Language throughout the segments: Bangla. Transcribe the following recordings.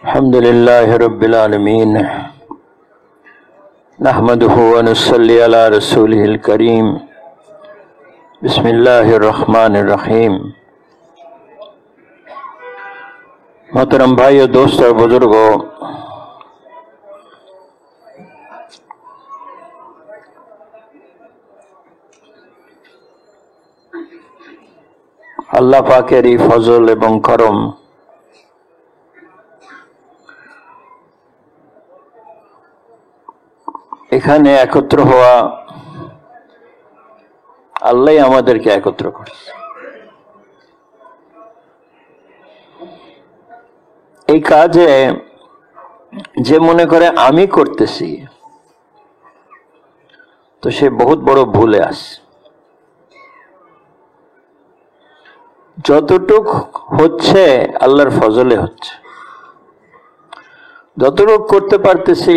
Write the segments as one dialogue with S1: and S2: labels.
S1: الحمد لله رب العالمين نحمده ونصلي على رسوله الكريم بسم الله الرحمن الرحيم मोहतरम भाइयों, दोस्त और बुजुर्गों, আল্লাহ পাকেরই ফজল এবং করম এখানে একত্র হওয়া, আল্লাহ আমাদেরকে একত্র করছে। এই কাজে যে মনে করে আমি করতেছি, তো সে বহুত বড় ভুলে আসে। যতটুক হচ্ছে আল্লাহর ফজলে হচ্ছে, যতটুক করতে পারতেছি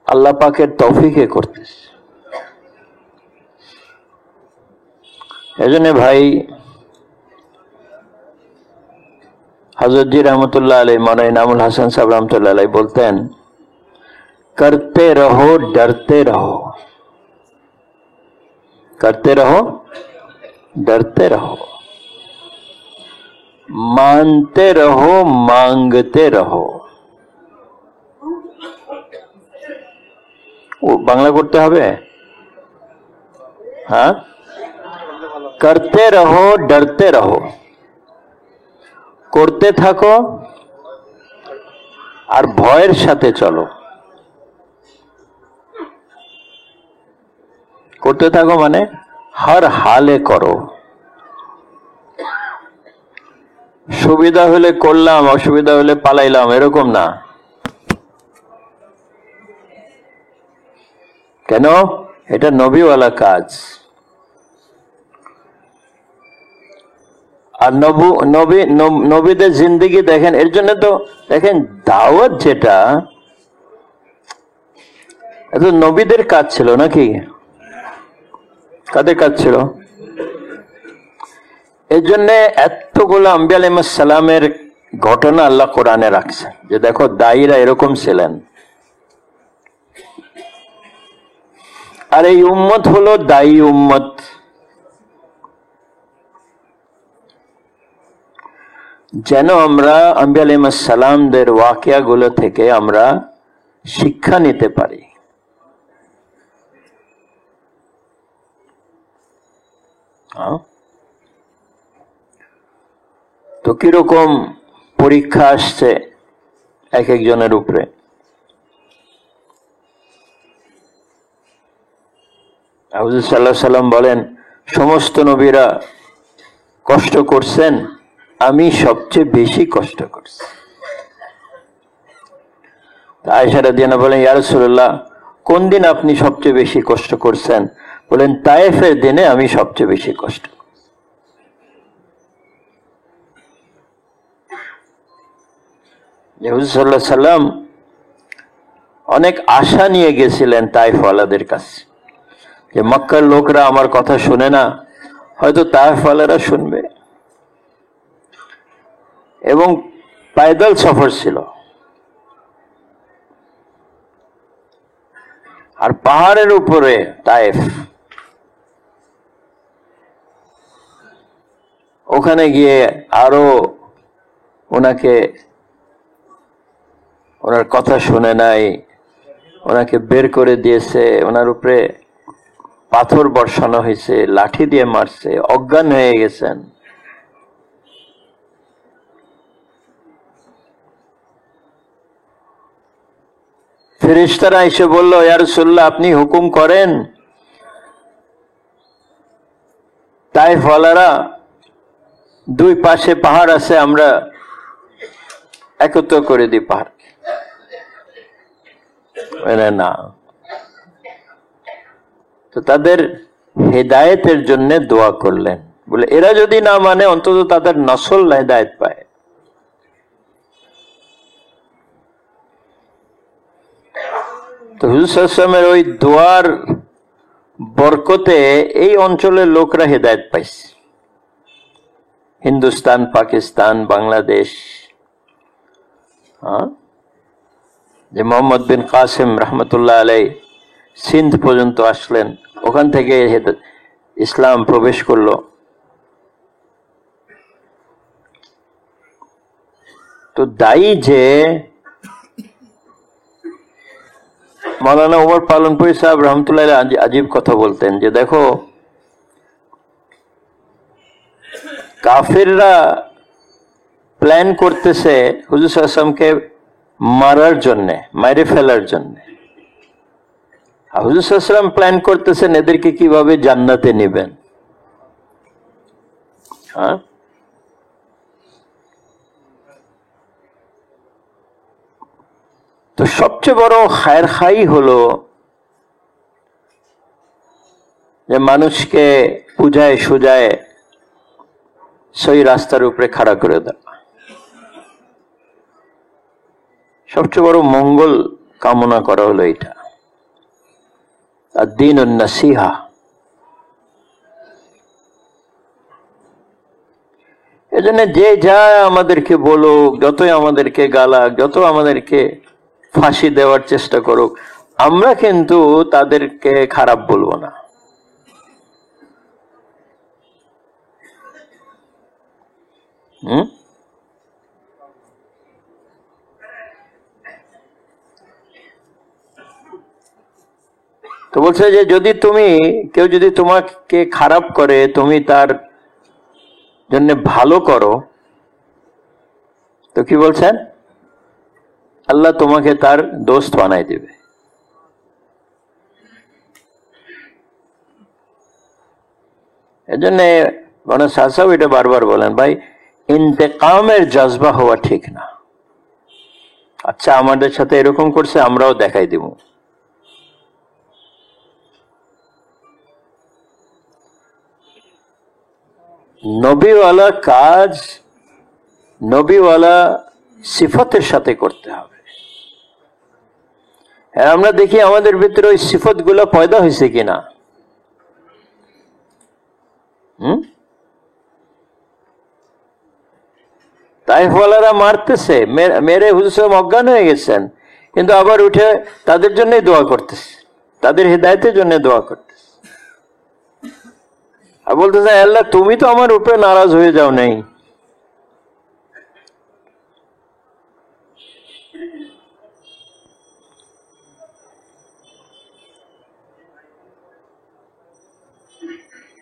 S1: আল্লাহ পাকের তৌফিকে করতেছি। এজন্য ভাই হযরত জি রহমতুল্লাহ আলাইহি, মৌলানা ইনামুল হাসান সাহেব রহমতুল্লাহ আলাইহি বলতেন, করতে রহো ডরতে রহো, করতে রহো डरते रहो, मानते रहो मांगते रहो। ও বাংলা করতে হবে। হ্যাঁ, করতে রহো ডরতে রহো, করতে থাকো আর ভয়ের সাথে চলো। করতে থাকো মানে हर हाले करो। সুবিধা হলে করলাম, অসুবিধা হলে পালাইলাম, এরকম না। কেন? এটা নবীওয়ালা কাজ। আর নবীদের জিন্দেগি দেখেন। এর জন্য তো দেখেন দাওয়াত যেটা, এটা নবীদের কাজ ছিল নাকি? কাদের কাজ ছিল? এই জন্য এতগুলো আম্বিয়া আলাইহিস সালামের ঘটনা আল্লাহ কোরআনে রাখছে, যে দেখো দায়ীরা এরকম ছিলেন। আর এই উম্মত হলো দায়ী উম্মত। যেন আমরা আম্বিয়া আলাইহিস সালামদের ওয়াকিয়াগুলো থেকে আমরা শিক্ষা নিতে পারি। তো কিরকম পরীক্ষা আসছে এক একজনের উপরে। হুজুর সাল্লাল্লাহু আলাইহি সাল্লাম বলেন, সমস্ত নবীরা কষ্ট করছেন, আমি সবচেয়ে বেশি কষ্ট করছি। আয়েশা রাদিয়াল্লাহু বলেন, ইয়া রাসূলুল্লাহ, কোন দিন আপনি সবচেয়ে বেশি কষ্ট করছেন? বলেন, তায়েফের দিনে আমি সবচেয়ে বেশি কষ্ট। হুজুর সাল্লাল্লাহু আলাইহি সাল্লাম অনেক আশা নিয়ে গেছিলেন তায়েফওয়ালাদের কাছে, যে মক্কার লোকরা আমার কথা শুনে না, হয়তো তায়েফওয়ালারা শুনবে। এবং পায়দল সফর ছিল, আর পাহাড়ের উপরে তায়েফ। ওখানে গিয়ে আরো ওনার কথা শুনে নাই, ওনাকে বের করে দিয়েছে, ওনার উপরে পাথর বর্ষানো হয়েছে, লাঠি দিয়ে মারছে, অজ্ঞান হয়ে গেছেন। ফেরেশতারা এসে বলল, ইয়া রাসূলুল্লাহ, আপনি হুকুম করেন, তায়েফওয়ালারা দুই পাশে পাহাড় আছে, আমরা একত্র করে দিই পাহাড়। না, তো তাদের হেদায়েতের জন্য দোয়া করলেন, বলে এরা যদি না মানে অন্তত তাদের নসল হেদায়েত পায়। তো হুজুর সাল্লাল্লাহু আলাইহি ওয়াসাল্লামের ওই দোয়ার বরকতে এই অঞ্চলের লোকরা হেদায়েত পাইছে। হিন্দুস্তান, পাকিস্তান, বাংলাদেশ, হ্যাঁ, যে মোহাম্মদ বিন কাসিম রহমতুল্লাহ আলাই সিন্ধ পর্যন্ত আসলেন, ওখান থেকে ইসলাম প্রবেশ করলো। তো দায়ী যে মৌলানা ওমর পালনপুরি সাহেব রহমতুল্লাহ আজীব কথা বলতেন যে দেখো, কাফিররা প্ল্যান করতেছে হুজুর সাল্লাল্লাহু আলাইহি ওয়াসাল্লামকে মারার জন্য, মাইরে ফেলার জন্য। হুজুর সাল্লাল্লাহু আলাইহি ওয়াসাল্লাম প্ল্যান করতেছেন এদেরকে কিভাবে জান্নাতে নেবেন। হ্যাঁ, তো সবচেয়ে বড় খায়ের খাই হলো যে মানুষকে বুঝায় সুজায় সহি রাস্তার উপরে খাড়া করে দেওয়া। সবচেয়ে বড় মঙ্গল কামনা করা হলো এটা, আর দ্বীন নাসিহা। এজন্য যে যা আমাদেরকে বলুক, যতই আমাদেরকে গালাক, যত আমাদেরকে ফাঁসি দেওয়ার চেষ্টা করুক, আমরা কিন্তু তাদেরকে খারাপ বলবো না। তো বলছে যে যদি কেউ যদি তোমাকে খারাপ করে, তুমি তার জন্য ভালো করো, তো কি বলছেন, আল্লাহ তোমাকে তার দোস্ত বানাই দিবে। এজন্য মানে সাহেব এটা বারবার বলেন, ভাই ইন্তেকামের জজবা হওয়া ঠিক না। আচ্ছা, আমাদের সাথে এরকম করছে, আমরাও দেখাই দিব। নবীওয়ালা কাজ নবীওয়ালা সিফতের সাথে করতে হবে। হ্যাঁ, আমরা দেখি আমাদের ভিতরে ওই সিফত গুলো পয়দা হয়েছে কিনা। তাইফওয়ালারা মারতেছে, মেরে হুজুর অজ্ঞান হয়ে গেছেন, কিন্তু আবার উঠে তাদের জন্যই দোয়া করতেছে, তাদের হিদায়তের জন্য দোয়া করতেছে, আর বলতেছে আল্লাহ তুমি তো আমার উপরে নারাজ হয়ে যাও নাই।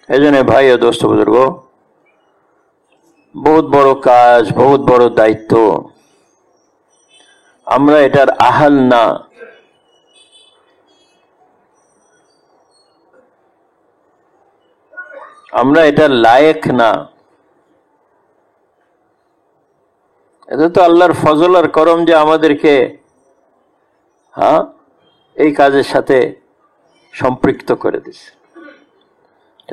S1: এই জন্য ভাই ও দোস্ত বুজুর্গ, বহুত বড় কাজ, বহুত বড় দায়িত্ব, আমরা এটার আহাল না। আমরা এটার লায়েক না। এটা তো আল্লাহর ফজল আর করম যে আমাদেরকে এই কাজের সাথে সম্পৃক্ত করে দিছে,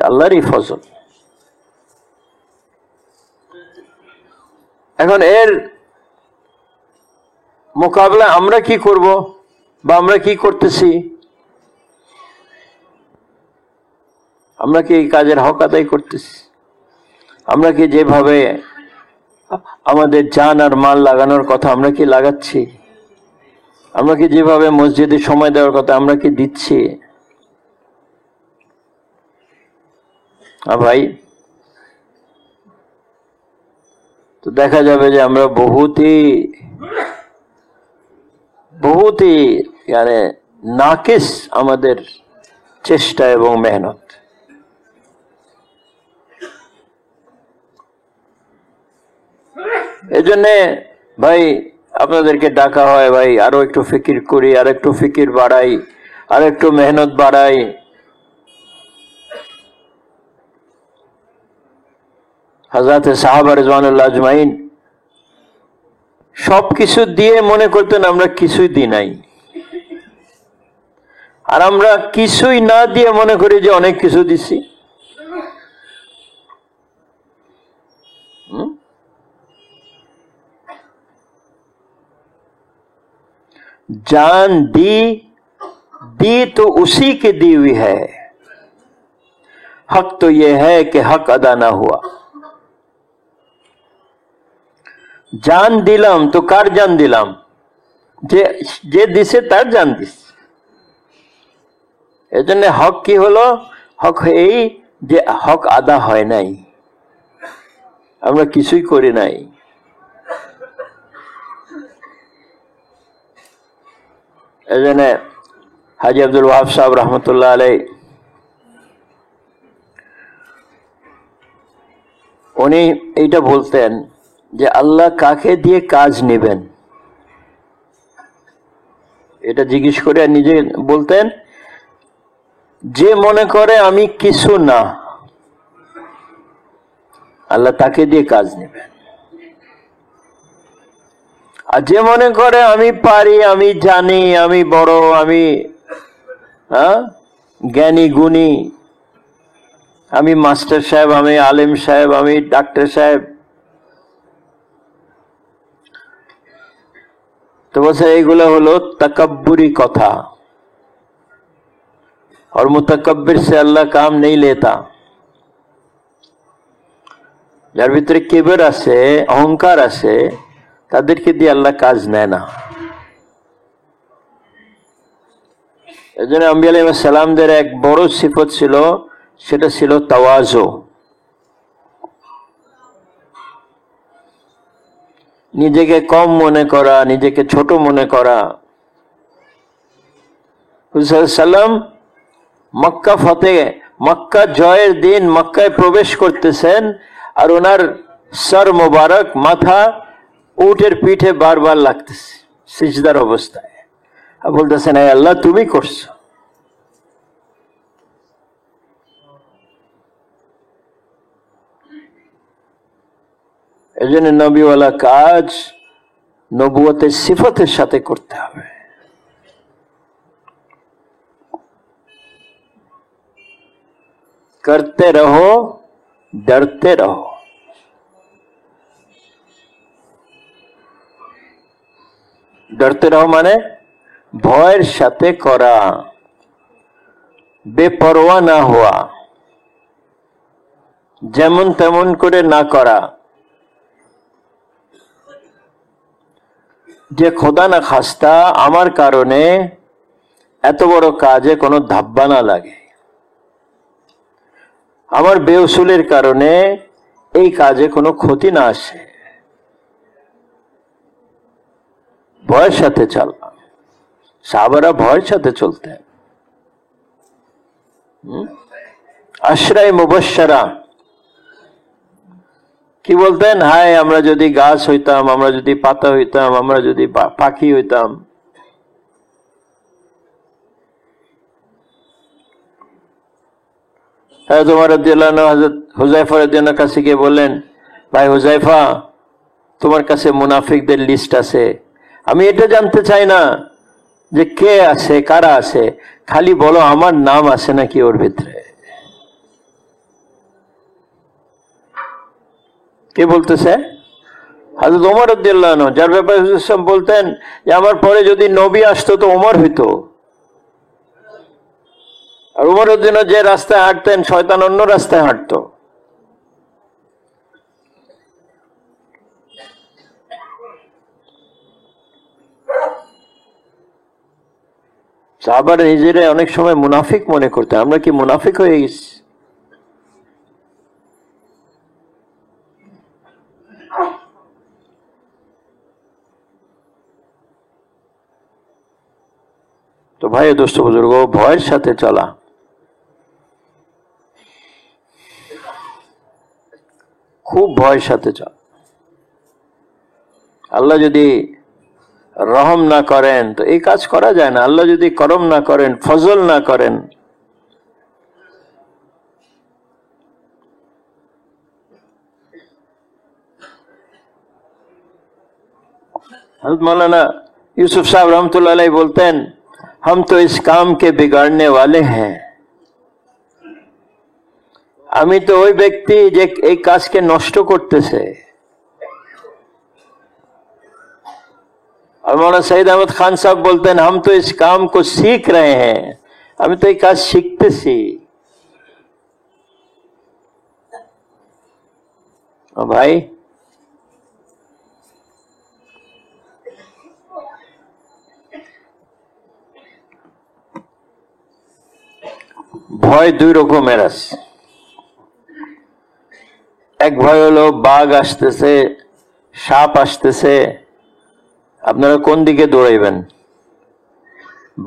S1: আল্লাহরই ফজল। এখন এর মোকাবেলা আমরা কি করব বা আমরা কি করতেছি? আমরা কি এই কাজের হক আদায় করতেছি? আমরা কি যেভাবে আমাদের জান আর মাল লাগানোর কথা আমরা কি লাগাচ্ছি? আমরা কি যেভাবে মসজিদে সময় দেওয়ার কথা আমরা কি দিচ্ছি? ভাই, তো দেখা যাবে যে আমরা বহুতই নাকিস আমাদের চেষ্টা এবং মেহনত। এই জন্যে ভাই আপনাদেরকে ডাকা হয়, ভাই আরো একটু ফিকির করি, আর একটু ফিকির বাড়াই, আর একটু মেহনত বাড়াই। হযরত সাহাবা রিজওয়ানুল্লাহ আজমাইন সবকিছু দিয়ে মনে করতেন আমরা কিছুই দিই নাই, আর আমরা কিছুই না দিয়ে মনে করি যে অনেক কিছু দিছি। जान दी तो उसी की दी हुई है, हक तो यह है कि हक अदा ना हुआ। জান দিলাম তো কার জান দিলাম? যে যে দিছে তার জান দিস। এজন্য হক কি হলো? হক এই যে হক আদা হয় নাই, আমরা কিছুই করি নাই। এজন্য হাজী আব্দুল ওয়াহাব সাহেব রহমতুল্লাহ আলাই উনি এইটা বলতেন যে আল্লাহ কাকে দিয়ে কাজ নেবেন, এটা জিজ্ঞেস করে নিজে বলতেন, যে মনে করে আমি কিছু না, আল্লাহ তাকে দিয়ে কাজ নেবেন। আর যে মনে করে আমি পারি, আমি জানি, আমি বড়, আমি জ্ঞানী গুণী, আমি মাস্টার সাহেব, আমি আলেম সাহেব, আমি ডাক্তার সাহেব, তো বলছে এইগুলো হলো তকব্বুরি কথা। और मुतकब्बिर से अल्लाह काम नहीं लेता। যার ভিতরে কিবর আছে, অহংকার আছে, তাদেরকে দিয়ে আল্লাহ কাজ নেয় না। এজন্য আম্বিয়া আলাইহিস সালামদের এক বড় সিফত ছিল, সেটা ছিল তাওয়াজু, নিজেকে কম মনে করা, নিজেকে ছোট মনে করা। সাল্লাম মক্কা ফতে, মক্কা জয়ের দিন মক্কায় প্রবেশ করতেছেন, আর ওনার সর মোবারক, মাথা উটের পিঠে বারবার লাগতেছে সিজদার অবস্থায়, আর বলতেছেন হে আল্লাহ তুমি করছো। এজন্য নবীওয়ালা কাজ নবুয়তের সিফতের সাথে করতে হবে। करते रहो, डरते रहो। डरते रहो মানে ভয়ের সাথে করা, বেপরোয়া না হওয়া, যেমন তেমন করে না করা, যে খোদা না খাস্তা আমার কারণে এত বড় কাজে কোনো ধাব্বা না লাগে, আমার বেউসুলের কারণে এই কাজে কোনো ক্ষতি না আসে, ভয়ের সাথে চলা। সাহাবারা ভয়ের সাথে চলতেন। আশরায়ে মুবাশশারা কি বলতেন? হায় আমরা যদি গাছ হইতাম, আমরা যদি পাতা হইতাম, আমরা যদি পাখি হইতাম। তোমার হযরত হুযায়ফা রাদিয়াল্লাহু কাছে গিয়ে বললেন, ভাই হুযায়ফা, তোমার কাছে মুনাফিকদের লিস্ট আছে, আমি এটা জানতে চাই না যে কে আছে, কারা আছে, খালি বলো আমার নাম আছে নাকি ওর ভিতরে। কে বলতেছে? হযরত ওমর রাদিয়াল্লাহু আনহু, যার ব্যাপারে হুজুর সাহেব বলতেন যে আমার পরে যদি নবী আসতো তো ওমর হইতো। আর ওমরের জন্য যে রাস্তায় হাঁটতেন, শয়তান অন্য রাস্তায় হাঁটতো। সাহাবারা নিজেরা অনেক সময় মুনাফিক মনে করতেন। আমরা কি মুনাফিক হয়ে গেছি? তো ভাই দোস্ত বুজুর্গ, ভয়ের সাথে চলা, খুব ভয়ের সাথে চলা। আল্লাহ যদি রহম না করেন তো এই কাজ করা যায় না। আল্লাহ যদি করম না করেন, ফজল না করেন, हज़रत मौलाना यूसुफ साहब रहमतुल्लाह अलैह बोलते हैं, हम तो इस काम के बिगाड़ने वाले हैं। আমি তো ওই ব্যক্তি যে এই কাজকে নষ্ট করতেছে। और मौलाना सईद अहमद खान साहब बोलते हैं, हम तो इस काम को सीख रहे हैं। আমি তো এই কাজ শিখতেছি। ভাই ভয় দুই রকমের আছে। এক ভয় হলো বাঘ আসতেছে, সাপ আসতেছে, আপনারা কোন দিকে দৌড়াইবেন?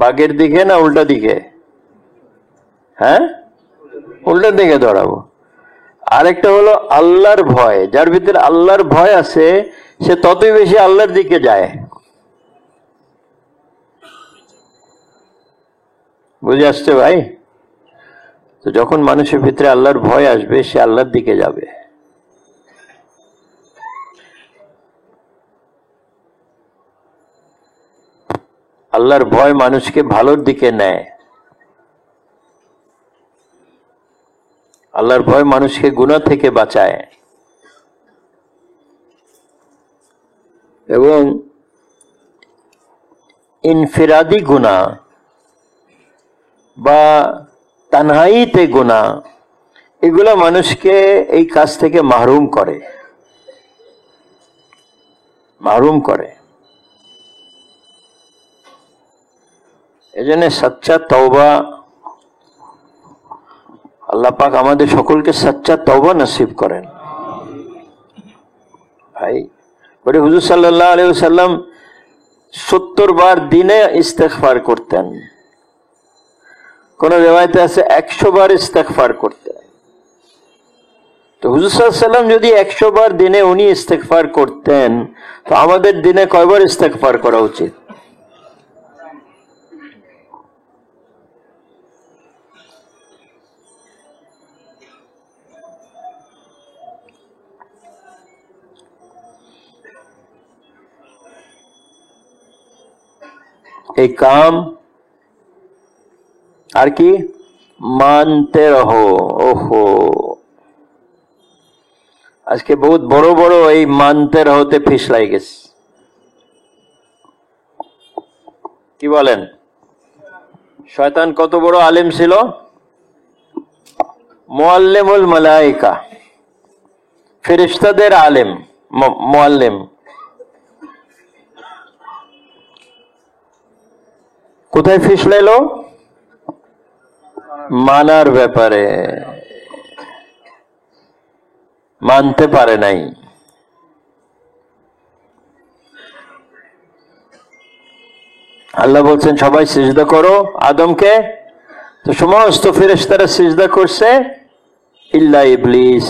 S1: বাঘের দিকে না উল্টা দিকে? হ্যাঁ, উল্টা দিকে দৌড়াবো। আরেকটা হলো আল্লাহর ভয়। যার ভিতরে আল্লাহর ভয় আছে সে ততই বেশি আল্লাহর দিকে যায়। বুঝে আসছে ভাই? তো যখন মানুষের ভিতরে আল্লাহর ভয় আসবে সে আল্লাহর দিকে যাবে। আল্লাহর ভয় মানুষকে ভালোর দিকে নেয়। আল্লাহর ভয় মানুষকে গুনাহ থেকে বাঁচায় এবং ইনফিরাদি গুনাহ বা তানহাইতে গুনাহ এগুলো মানুষকে এই কাজ থেকে মাহরুম করে, মাহরুম করে। এজন্য সচ্চা তওবা, আল্লাহ পাক আমাদের সকলকে সচ্চা তওবা নসিব করেন। ভাই বলে হুজুর সাল্লাল্লাহু আলাইহি ওয়াসাল্লাম 70 বার দিনে ইস্তেগফার করতেন, কোন রিওয়ায়েতে আছে 100 বার ইস্তেগফার করতেন। তো হুজুর সাল্লাল্লাহু আলাইহি ওয়াসাল্লাম যদি 100 বার দিনে উনি ইস্তেগফার করতেন, তো আমাদের দিনে কয়বার ইস্তেগফার করা উচিত? এই কাম আর কি মানতে রহো। ওহো, আজকে বহুত বড় বড় এই মানতে রহতে ফিসলাই গেছে। কি বলেন? শয়তান কত বড় আলেম ছিল, মুআল্লিমুল মালায়েকা, ফেরেশতাদের আলেম, মুআল্লিম। কোথায় ফিসলাইলো? মানার ব্যাপারে মানতে পারে নাই। আল্লাহ বলছেন সবাই সিজদা করো আদমকে, তো সমস্ত ফেরেশতারা সিজদা করছে ইল্লা ইবলিস।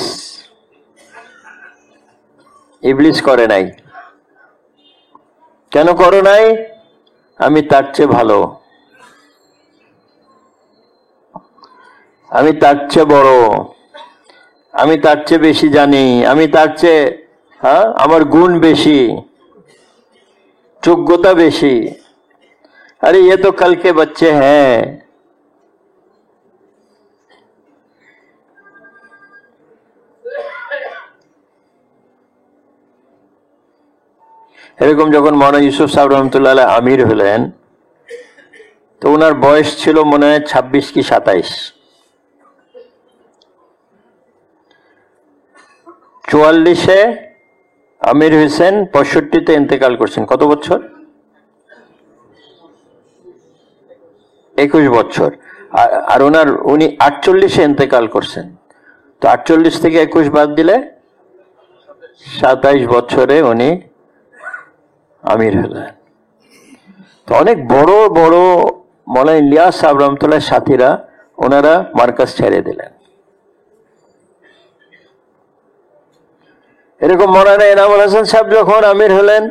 S1: ইবলিস করে নাই। কেন করো নাই? আমি তার চেয়ে ভালো, আমি তার চেয়ে বড়, আমি তার চেয়ে বেশি জানি, আমি তার চেয়ে আমার গুণ বেশি, যোগ্যতা বেশি। अरे ये तो कल के बच्चे हैं। এরকম যখন মৌলানা ইউসুফ সাহেব রহমতুল্লাহ আলাইহি আমির হলেন, তো ওনার বয়স ছিল মনে হয় 26 কি 27। 44-এ আমির হয়েছেন, 65-তে ইন্তেকাল করছেন। কত বছর? 21 বছর। আর উনি 48-এ ইন্তেকাল করছেন। তো 48 থেকে 21 বাদ দিলে 27 বছরে উনি আমির হলেন। তো অনেক বড় বড় মৌলানা ইলিয়াস সাহেব রহমতুল্লাহ সাথীরা ওনারা মার্কাজ ছেড়ে দিলেন। এরকম মৌলানা এনামুল হাসান সাহেব যখন আমির হলেন,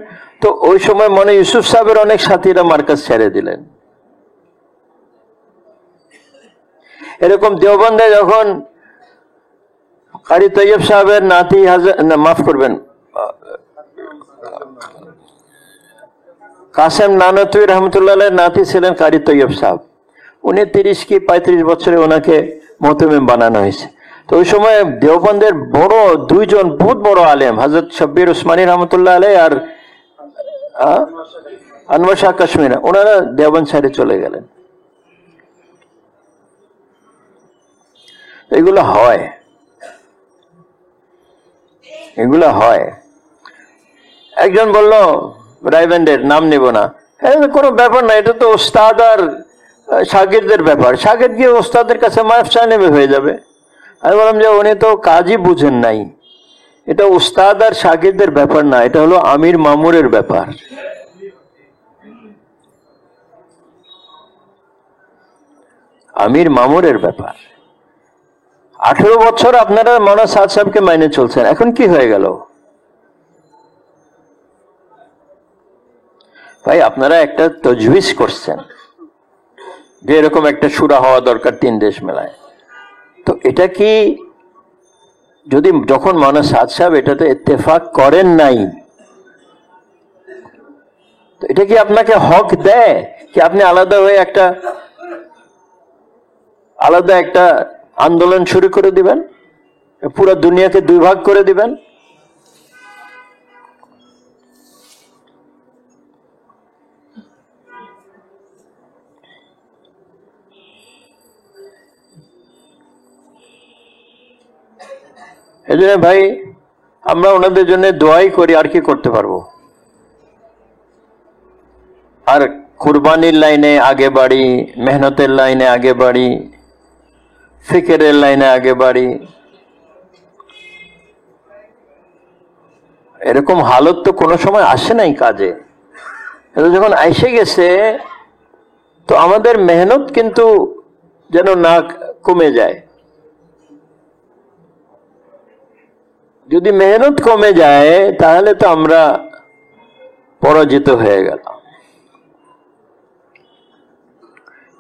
S1: তো ওই সময় মৌলানা ইউসুফ সাহেবের অনেক সাথীরা মার্কাজ ছেড়ে দিলেন। এরকম দেওবন্দে যখন কারি তৈয়ব সাহেবের নাতি, মাফ করবেন, কাসেম নানতুই রহমতুল্লাহ নাতি ছিলেন কারি তৈয়ব সাহেব। উনি 30 কি 35 বছরে ওনাকে মোহতামিম বানানো হয়েছে। তো ওই সময় দেওবন্দের বড় দুইজন বহুত বড় আলেম, হযরত শব্বির উসমানী রহমতুল্লাহ আলাইহি আর আনোয়ার শাহ কাশ্মীর, ওনারা দেওবন্দ ছেড়ে চলে গেলেন। এগুলো হয়, এগুলো হয়। একজন বলল রাইবেন্ডের, নাম নেব না, কোনো ব্যাপার না, এটা তো ওস্তাদ আর শাগিরদের ব্যাপার, শাগির গিয়ে ওস্তাদের কাছে মাফ চায় নেবে, হয়ে যাবে। আমি বললাম যে উনি তো কাজই বুঝেন নাই, এটা উস্তাদ আর শাগিরদের ব্যাপার না, এটা হলো আমির মামুরের ব্যাপার। আমির মামুরের ব্যাপার। 18 বছর আপনারা মাওলানা সাদ সাহেবকে মাইনে চলছেন, এখন কি হয়ে গেল ভাই? আপনারা একটা তজবিজ করছেন যে এরকম একটা সূরা হওয়া দরকার 3 দেশ মেলায়, তো এটা কি যদি যখন মাওলানা সাদ সাহেব এটাতে ইত্তেফাক করেন নাই, তো এটা কি আপনাকে হক দেয় কি আপনি আলাদা হয়ে আলাদা একটা আন্দোলন শুরু করে দিবেন, পুরো দুনিয়াকে 2 ভাগ করে দিবেন? এই জন্য ভাই আমরা ওনাদের জন্য দোয়াই করি, আর কি করতে পারবো। আর কুরবানির লাইনে আগে বাড়ি, মেহনতের লাইনে আগে বাড়ি, ফিকিরের লাইনে আগে বাড়ি। এরকম হালত তো কোনো সময় আসে নাই কাজে, যখন এসে গেছে তো আমাদের মেহনত কিন্তু যেন না কমে যায়। যদি মেহনত কমে যায় তাহলে তো আমরা পরাজিত হয়ে গেলাম।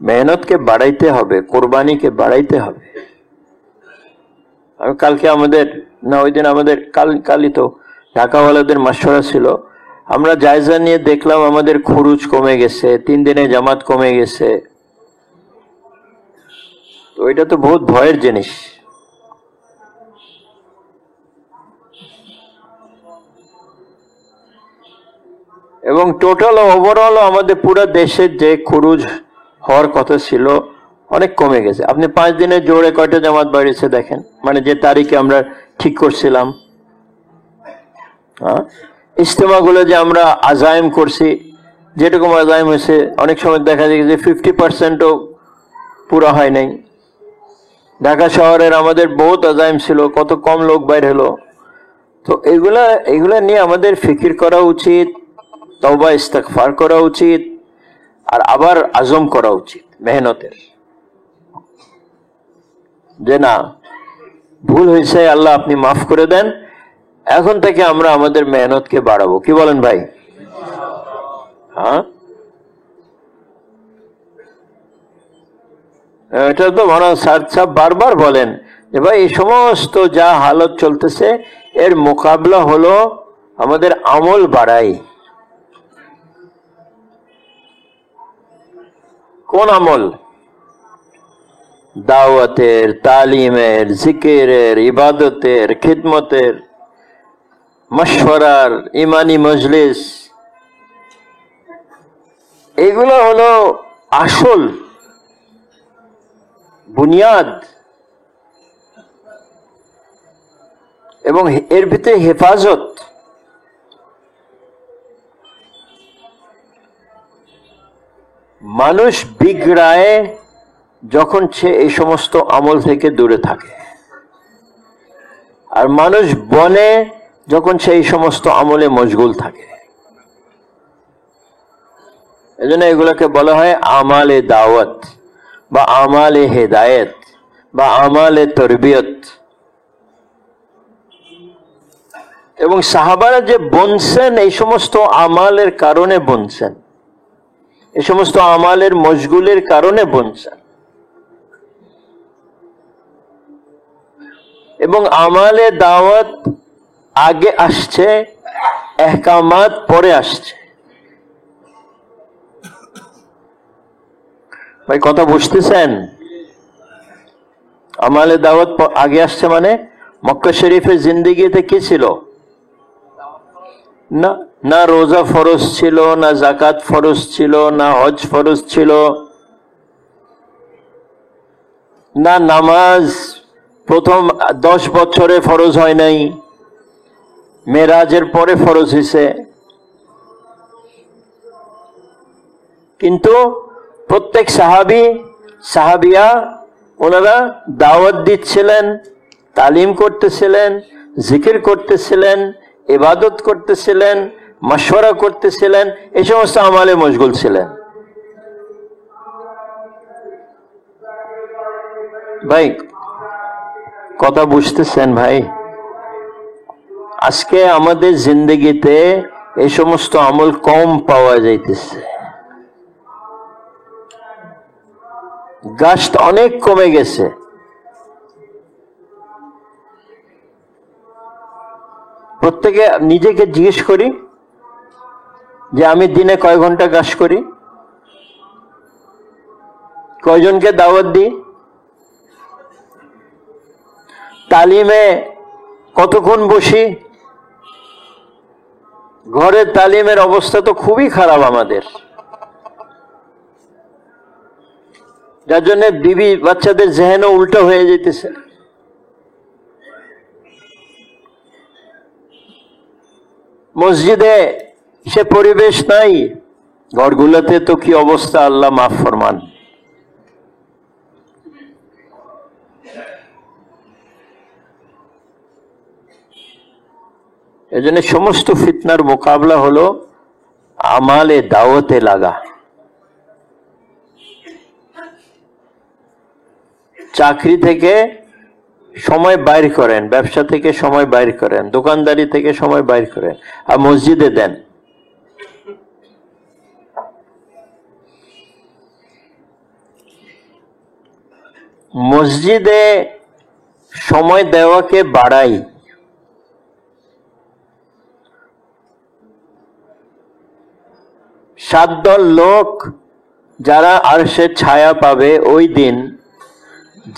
S1: মেহনতকে বাড়াইতে হবে, কোরবানিকে বাড়াইতে হবে। কালকে আমাদের না ওই দিন আমাদের কালই তো ঢাকাওয়ালাদের মাশওয়ারা ছিল, আমরা জায়জা নিয়ে দেখলাম আমাদের খরচ কমে গেছে, 3 দিনে জামাত কমে গেছে। তো এটা তো বহুত ভয়ের জিনিস। এবং টোটাল ওভারঅল আমাদের পুরো দেশের যে খরচ হওয়ার কথা ছিল অনেক কমে গেছে। আপনি 5 দিনে জোরে কয়টা জামাত বাড়িয়েছে দেখেন, মানে যে তারিখে আমরা ঠিক করছিলাম। ইজতেমাগুলো যে আমরা আজাইম করছি, যেরকম আজাইম হয়েছে অনেক সময় দেখা যায় যে 50%ও পুরো হয় নাই। ঢাকা শহরের আমাদের বহুত আজাইম ছিল, কত কম লোক বাইর হলো। তো এগুলা নিয়ে আমাদের ফিকির করা উচিত, তওবা ইস্তেগফার করা উচিত, আর আবার আজম করা উচিত মেহনতের, যে না ভুল হয়েছে, আল্লাহ আপনি মাফ করে দেন, এখন থেকে আমরা আমাদের মেহনতকে বাড়াবো। কি বলেন ভাই? হ্যাঁ, এটা তো মাওলানা সাদ সাহেব বারবার বলেন যে ভাই এই সমস্ত যা হালত চলতেছে এর মোকাবিলা হলো আমাদের আমল বাড়াই। কোন আমল? দাওয়াতের, তালিমের, জিকিরের, ইবাদতের, খিদমতের, মাশওয়ারার, ইমানি মজলিস, এগুলো হলো আসল বুনিয়াদ। এবং এর ভিতরে হেফাজত। মানুষ বিগড়ায় যখন সে এই সমস্ত আমল থেকে দূরে থাকে, আর মানুষ বনে যখন সে এই সমস্ত আমলে মশগুল থাকে। এজন্য এগুলোকে বলা হয় আমালে দাওয়াত বা আমালে হেদায়েত বা আমালে তরবিয়ত। এবং সাহাবারা যে বনছেন এই সমস্ত আমালের কারণে বনছেন, এই সমস্ত আমালের মশগুলের কারণে বনছেন। এবং আমালে দাওয়াত আগে আসছে, এহকামাত পরে আসছে। ভাই কথা বুঝতেছেন? আমালে দাওয়াত আগে আসছে মানে মক্কা শরীফের জিন্দেগিতে কি ছিল? না রোজা ফরজ ছিল, না যাকাত ফরজ ছিল, না হজ ফরজ ছিল, না নামাজ প্রথম 10 বছরে ফরজ হয় নাই, মেরাজের পরে ফরজ হয়েছে। কিন্তু প্রত্যেক সাহাবিয়া ওনারা দাওয়াত দিচ্ছিলেন, তালিম করতেছিলেন, জিকির করতেছিলেন, ইবাদত করতেছিলেন, মাশওয়ারা করতেছিলেন, এই সমস্ত আমলে মশগুল ছিলেন। ভাই কথা বুঝতেছেন ভাই? আজকে আমাদের জিন্দগিতে এই সমস্ত আমল কম পাওয়া যাইতেছে, গাছ অনেক কমে গেছে। প্রত্যেকে নিজেকে জিজ্ঞেস করি যে আমি দিনে কয় ঘন্টা গাছ করি, কয়জনকে দাওয়াত দিই, তালিমে কতক্ষণ বসি। ঘরের তালিমের অবস্থা তো খুবই খারাপ আমাদের, যার জন্য বিবি বাচ্চাদের জেহেনও উল্টো হয়ে যেতেছে। মসজিদে সে পরিবেশ নাই, ঘরগুলোতে তো কি অবস্থা, আল্লাহ মাফ ফরমান। এজন্য সমস্ত ফিতনার মোকাবলা হলো আমালে দাওয়াতে লাগা। চাকরি থেকে সময় বাইর করেন, ব্যবসা থেকে সময় বাইর করেন, দোকানদারি থেকে সময় বাইর করেন, আর মসজিদে দেন। মসজিদে সময় দেওয়াকে বাড়াই। সাত দল লোক যারা আরশের ছায়া পাবে ওই দিন,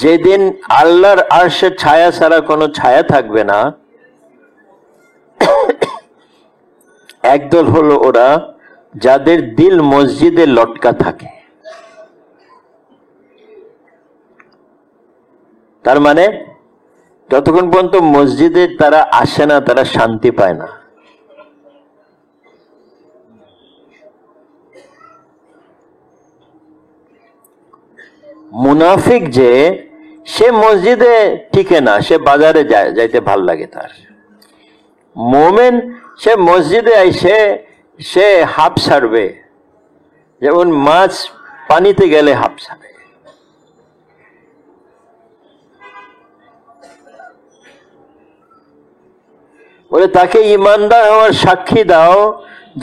S1: যেদিন আল্লাহর আরশের ছায়া ছাড়া কোনো ছায়া থাকবে না, একদল হলো ওরা যাদের দিল মসজিদে লটকা থাকে। তার মানে যতক্ষণ পর্যন্ত মসজিদে তারা আসে না, তারা শান্তি পায় না। মুনাফিক যে, সে মসজিদে টিকে না, সে বাজারে যাইতে ভাল লাগে তার। মোমেন সে মসজিদে আইসে সে হাঁপ ছাড়বে, যেমন মাছ পানিতে গেলে হাঁপ ছাড়ে। বলে তাকে ইমানদার হওয়ার সাক্ষী দাও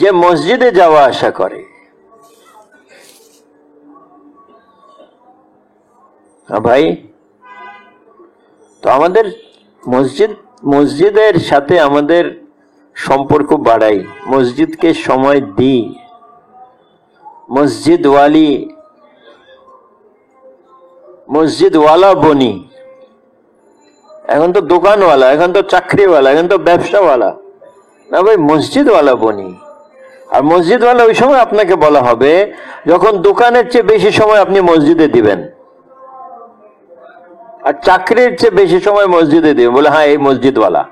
S1: যে মসজিদে যাওয়া আসা করে। ভাই, তো আমাদের মসজিদের সাথে আমাদের সম্পর্ক বাড়াই, মসজিদকে সময় দিই, মসজিদওয়ালা বনি। এখন তো দোকানওয়ালা, এখন তো চাকরিওয়ালা, এখন তো ব্যবসাওয়ালা না ভাই, মসজিদওয়ালা বনি। আর মসজিদওয়ালা ওই সময় আপনাকে বলা হবে যখন দোকানের চেয়ে বেশি সময় আপনি মসজিদে দিবেন, আর চাকরির চেয়ে বেশি সময় মসজিদে দিবেন। বলে হ্যাঁ, এই মসজিদওয়ালা।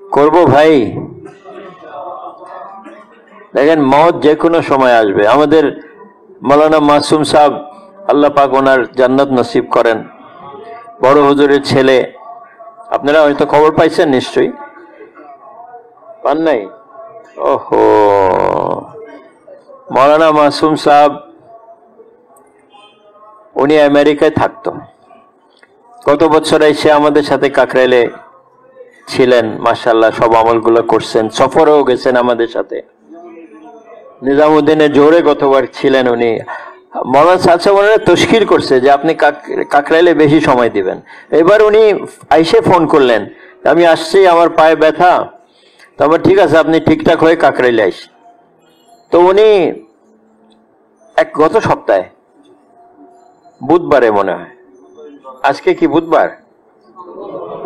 S1: করব ভাই? দেখেন, মওত যে কোনো সময় আসবে। আমাদের মাওলানা মাসুম সাহেব, আল্লাহ পাক ওনার জান্নাত নসিব করেন, বড় হুজুরের ছেলে, আপনারা হয়তো খবর পাইছেন, নিশ্চয়ই পান নাই? ওহো, মাওলানা মাসুম সাহেব উনি আমেরিকায় থাকতো। গত বছর এসে আমাদের সাথে কাকরাইলে ছিলেন, মাশাআল্লাহ সব আমলগুলো করছেন, সফরেও গেছেন আমাদের সাথে। নিজামুদ্দিনের জোরে গতবার ছিলেন উনি। মৌলানা সাহেব ওনারা তশকির করছে যে আপনি কাকরাইলে বেশি সময় দিবেন। এবার উনি আইসে ফোন করলেন, আমি আসছি, আমার পায়ে ব্যথা। তারপর ঠিক আছে, আপনি ঠিকঠাক হয়ে কাকরাইলে আইস। তো উনি গত সপ্তাহে বুধবারে মনে হয়, আজকে কি বুধবার,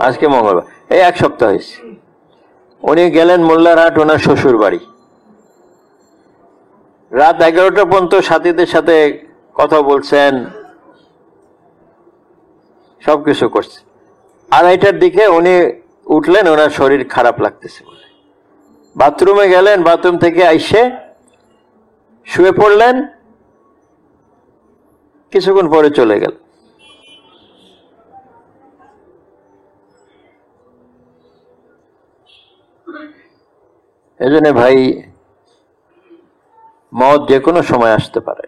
S1: আজকে মঙ্গলবার, এই এক সপ্তাহ হয়েছে, উনি গেলেন মোল্লারহাট ওনার শ্বশুর বাড়ি। রাত 11টা পর্যন্ত সাথীদের সাথে কথা বলছেন, সবকিছু করছে। 2:30টার দিকে উনি উঠলেন, ওনার শরীর খারাপ লাগতেছে বলে। বাথরুমে গেলেন, বাথরুম থেকে আইসে শুয়ে পড়লেন, কিছুক্ষণ পরে চলে গেল। এজন্য ভাই, মত যে কোনো সময় আসতে পারে।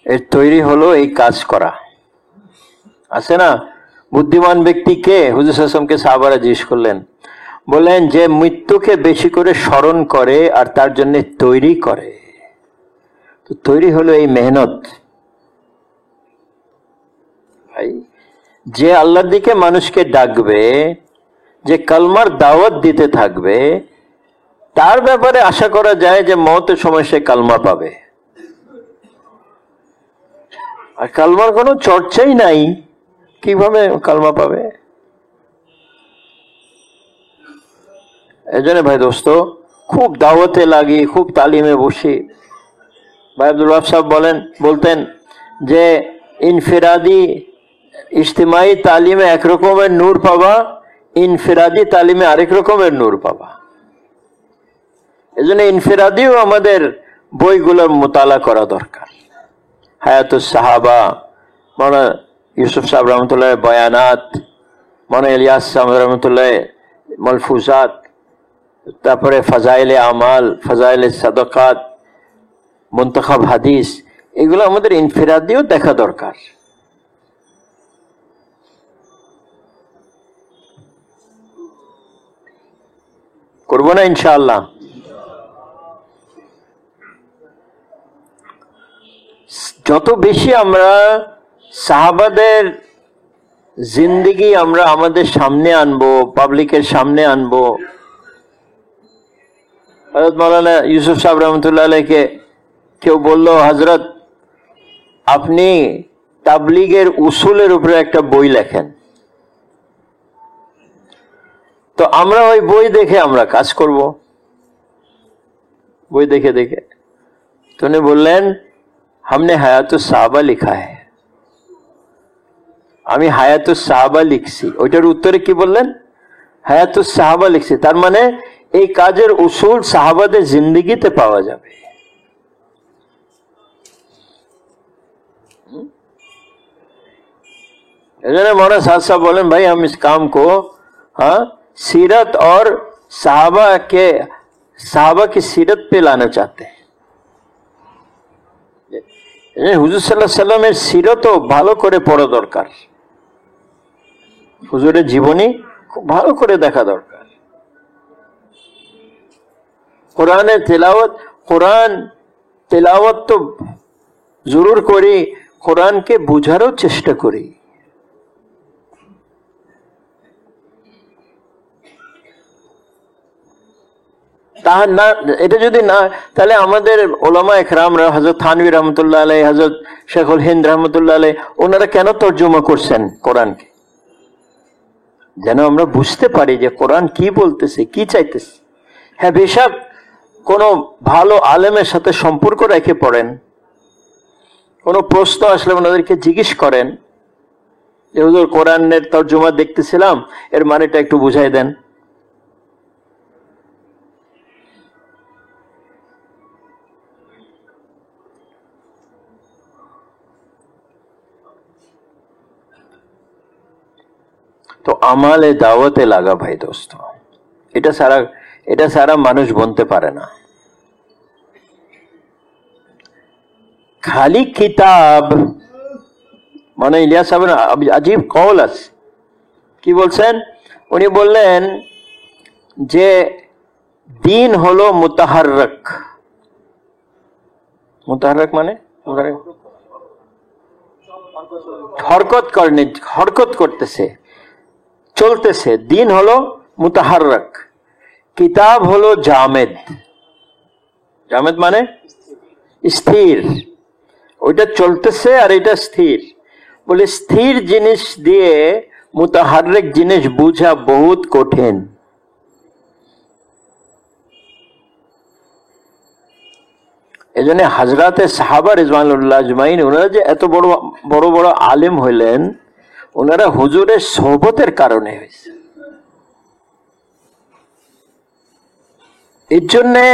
S1: এর তৈরি হলো এই কাজ করা। আছে না, বুদ্ধিমান ব্যক্তি কে? হুজুর সাল্লাল্লাহু আলাইহি ওয়াসাল্লামকে সাহাবারা জিজ্ঞেস করলেন, বললেন যে মৃত্যুকে বেশি করে স্মরণ করে আর তার জন্য তৈরি করে। তো তৈরি হলো এই মেহনত। ভাই, যে আল্লাহর দিকে মানুষকে ডাকবে, যে কালমার দাওয়াত দিতে থাকবে, তার ব্যাপারে আশা করা যায় যে মওতের সময় সে কালমা পাবে। আর কালমার কোনো চর্চাই নাই, কিভাবে কালমা পাবে? এজন্য ভাই দোস্ত, খুব দাওয়াতে লাগি, খুব তালিমে বসি। ভাই আব্দুল ওয়াহাব সাহেব বলতেন যে ইনফিরাদি ইজতিমাই তালিমে এক রকমের নূর পাবা, ইনফিরাদি তালিমে আরেক রকমের নূর পাবা। এজন্য ইনফিরাদিও আমাদের বইগুলোর মোতালা করা দরকার। হায়াতুস সাহাবা, মনে ইউসুফ সাহেব রহমতুল্লাহ বয়ানাত, মনে ইলিয়াস সাহেব রহমতুল্লাহ মলফুজাত, তারপরে ফাজাইলে আমাল, ফাজাইলে সাদাকাত, মুনতাখাব হাদিস, এগুলো আমাদের ইনফিরাদিও দেখা দরকার। করবো না ইনশাআল্লাহ? যত বেশি আমরা সাহাবাদের জিন্দেগি আমরা আমাদের সামনে আনবো, পাবলিকের সামনে আনবো। হযরত মাওলানা ইউসুফ সাহেব রহমতুল্লাহ আলাইহিকে কেউ বলল, হযরত আপনি তাবলীগের উসুলের উপরে একটা বই লেখেন। তো আমরা ওই বই দেখে আমরা কাজ করব, বই দেখে দেখে। তো উনি বললেন, हमने হায়াতুস সাহাবা লিখা है। আমি হায়াতুস সাহাবা লিখছি। ওইটার উত্তরে কি বললেন? হায়াতুস সাহাবা লিখছি। তার মানে এই কাজের উসুল সাহাবাদের জিন্দেগিতে পাওয়া যাবে। এজন্য মৌলানা সাদ সাহেব বলেন, भाई हम इस काम को सीरत और साहबा की सीरत पे लाना चाहते हैं। হুজুর সাল্লাল্লাহু আলাইহি সাল্লামের সিরতও ভালো করে পড়া দরকার, হুজুরের জীবনী খুব ভালো করে দেখা দরকার। কোরআন তেলাওয়াত তো জরুর করি, কোরআনকে বুঝারও চেষ্টা করি। তাহার না, এটা যদি না, তাহলে আমাদের ওলামা একরামরা, হযরত থানভী রহমতুল্লাহ আলাইহি, হযরত শেখুল হিন্দ রহমতুল্লাহ আলাইহি, ওনারা কেন তর্জমা করছেন কোরআনকে? যেন আমরা বুঝতে পারি যে কোরআন কি বলতেছে, কি চাইতেছে। হ্যাঁ, বেশক কোনো ভালো আলেমের সাথে সম্পর্ক রেখে পড়েন, কোনো প্রশ্ন আসলে ওনাদেরকে জিজ্ঞেস করেন যে হুজুর কোরআনের তর্জমা দেখতেছিলাম, এর মানেটা একটু বুঝাই দেন। তো আমালে দাওয়াতে লাগা ভাই দোস্ত, এটা সারা মানুষ বলতে পারে না। খালি কিতাব মানে ইলিয়াস সাহেবের আজীব কওল আছে। কি বলছেন উনি? বললেন যে দিন হলো মুতাহাররক। মুতাহাররক মানে হরকত করতেছে, চলতেছে। দিন হলো মুতাহাররক, কিতাব হলো জামেদ। জামেদ মানে স্থির, ওইটা চলতেছে আর এটা স্থির। বলে স্থির জিনিস দিয়ে মুতাহাররিক জিনিস বুঝা বহুত কঠিন। এজন্য হযরতে সাহাবা রিজওয়ানুল্লাহ আজমাইন, ওনারা যে এত বড় বড় বড় আলেম হইলেন, ওনারা হুজুরের সোহবতের কারণে হয়েছে। এর জন্যে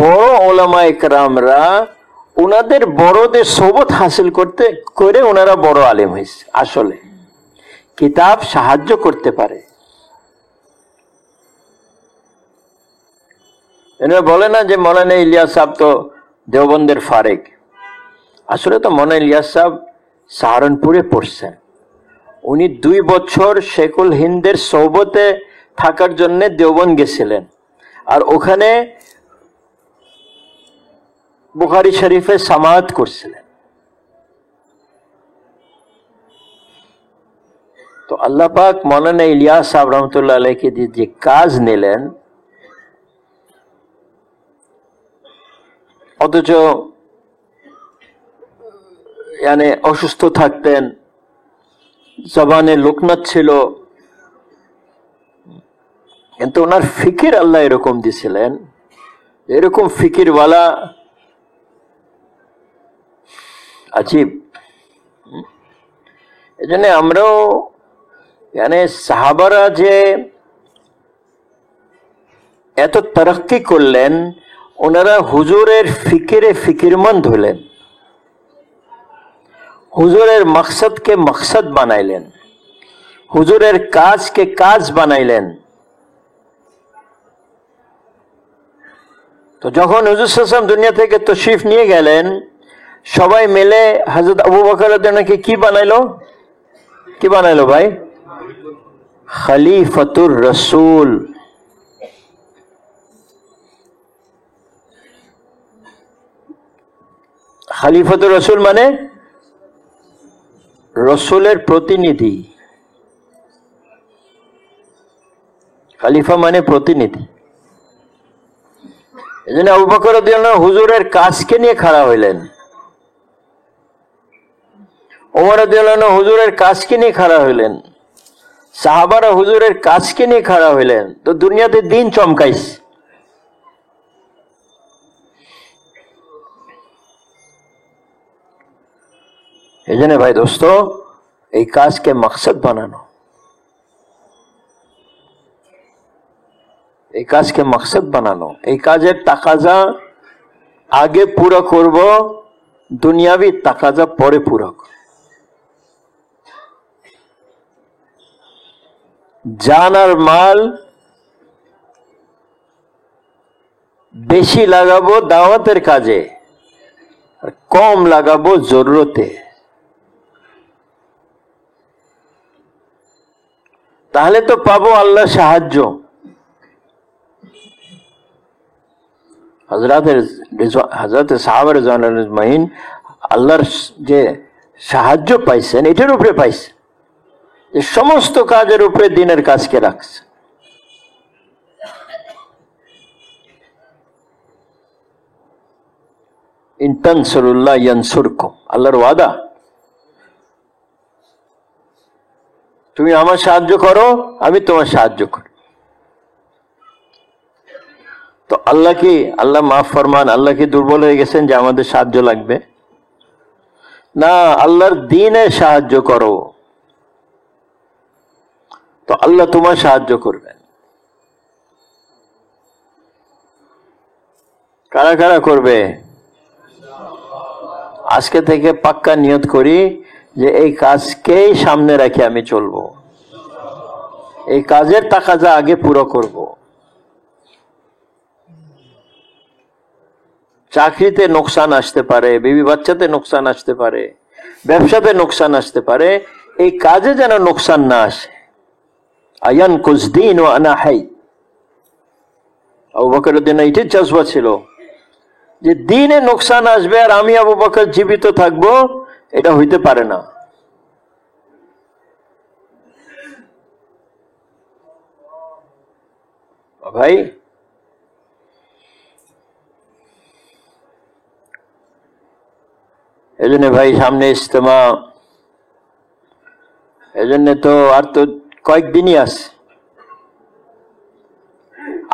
S1: বড় ওলামা একরামরা ওনাদের বড়দের সোহবত হাসিল করতে করে ওনারা বড় আলেম হয়েছে। আসলে কিতাব সাহায্য করতে পারে। এনারা বলে না যে মৌলানা ইলিয়াস সাহেব তো দেওবন্দের ফারেক। আসলে তো মৌলানা ইলিয়াস সাহেব সাহারানপুরে পড়ছেন। উনি 2 বছর শেখুল হিন্দের সোহবতে থাকার জন্য দেওবন্দ গেছিলেন, আর ওখানে বুখারী শরীফে সামাত করছিলেন। তো আল্লাহ পাক মৌলানা ইলিয়াস সাহেব রহমতুল্লাহ আলাইহি যে কাজ নিলেন, অথচ অসুস্থ থাকতেন, জবানে লোকনাথ ছিল, কিন্তু ওনার ফিকির আল্লাহ এরকম দিছিলেন, এরকম ফিকিরওয়ালা আজীব। এই জন্য আমরাও সাহাবারা যে এত তরক্কি করলেন, ওনারা হুজুরের ফিকিরে ফিকিরমন্দ হলেন, হুজুরের মকসদকে মকসদ বানাইলেন, হুজুরের কাজকে কাজ বানাইলেন। তো যখন হুজুর সাল্লাল্লাহু আলাইহি ওয়াসাল্লাম দুনিয়া থেকে তশরিফ নিয়ে গেলেন, সবাই মিলে হযরত আবু বকর রাদিয়াল্লাহু আনহু কি বানাইলো ভাই? খলিফাতুর রাসূল। খলিফাতুর রাসূল মানে রসুলের প্রতিনিধি। খলিফা মানে প্রতিনিধি। এই জন্য আবু বকর রাদিয়াল্লাহু আনহু হুজুরের কাজকে নিয়ে খাড়া হইলেন, ওমর রাদিয়াল্লাহু আনহু হুজুরের কাজকে নিয়ে খাড়া হইলেন, সাহাবারা হুজুরের কাজকে নিয়ে খাড়া হইলেন। তো দুনিয়াতে দিন চমকাইছে। এই জন্য ভাই দোস্ত, এই কাজকে মকসদ বানানো, এই কাজকে মকসদ বানানো, এই কাজের তাকাজা আগে পুরো করব, দুনিয়াবি তাকাজা পরে পুরো করব। জান আর মাল বেশি লাগাবো দাওয়াতের কাজে, আর কম লাগাবো জরুরতে। তাহলে তো পাবো আল্লাহ সাহায্য। হযরত সাহাবা রাদিয়াল্লাহু আজমাইন আল্লাহর যে সাহায্য পাইছেন, এটার উপরে পাইছেন যে সমস্ত কাজের উপরে দিনের কাজকে রাখছে। ইন তানসুরুল্লাহ ইয়ানসুরকুম, আল্লাহর ওয়াদা। তুমি আমার সাহায্য করো, আমি তোমার সাহায্য করি। তো আল্লাহ মাফ ফরমান, আল্লাহ কি দুর্বল হয়ে গেছেন যে আমাদের সাহায্য লাগবে? না, আল্লাহর দ্বীনে সাহায্য করো, তো আল্লাহ তোমার সাহায্য করবেন। কারা কারা করবে? আজকে থেকে পাক্কা নিয়ত করি যে এই কাজকেই সামনে রেখে আমি চলবো, এই কাজের তাকাজা আগে পুরো করব। চাকরিতে নোকসান আসতে পারে, বিবি বাচ্চাতে নোকসান আসতে পারে, ব্যবসাতে নোকসান আসতে পারে, এই কাজে যেন নোকসান না আসে। আয়ান কুজদিন ও আনা হাই, আবু বকর রাদিয়াল্লাহু আনহু এটাই জজবা ছিল যে দিনে নোকসান আসবে আর আমি আবু বকর জীবিত থাকবো, এটা হইতে পারে না। ভাই এজন্য ভাই সামনে ইজতেমা, এজন্য তো আর তো কয়েকদিনই আছে।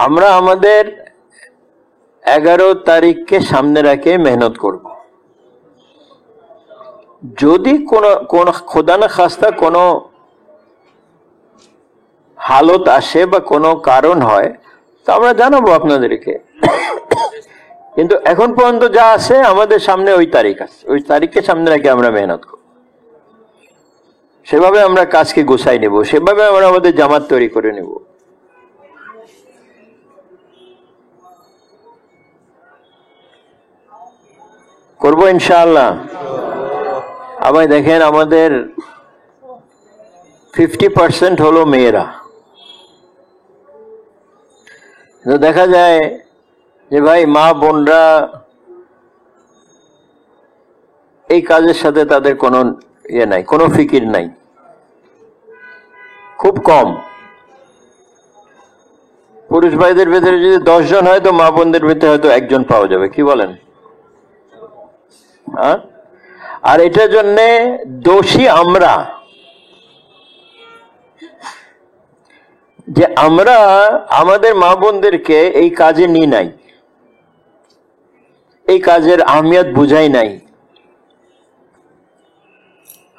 S1: আমরা আমাদের 11 তারিখকে সামনে রেখে মেহনত করব। যদি কোন খোদা না খাস্তা কোনো হালত আসে বা কোনো কারণ হয় তো আমরা জানাবো আপনাদেরকে। কিন্তু এখন পর্যন্ত যা আছে আমাদের সামনে ওই তারিখ আছে, ওই তারিখকে সামনে রেখে আমরা মেহনত করব, সেভাবে আমরা কাজকে গুছাই নেব, সেভাবে আমরা আমাদের জামাত তৈরি করে নেব। করবো ইনশাআল্লাহ। আবার দেখেন আমাদের 50% হলো মেয়েরা। দেখা যায় যে ভাই মা বোনরা এই কাজের সাথে তাদের কোনো ইয়ে নাই, কোনো ফিকির নাই, খুব কম। পুরুষ ভাইদের ভেতরে যদি 10 জন হয় তো মা বোনদের ভেতরে হয়তো 1 জন পাওয়া যাবে, কি বলেন? হ্যাঁ, আর এটার জন্য দোষী আমরা, যে আমরা আমাদের মা বোনদেরকে এই কাজে নিয়ে নাই, এই কাজের আহমিয়ত বুঝাই নাই।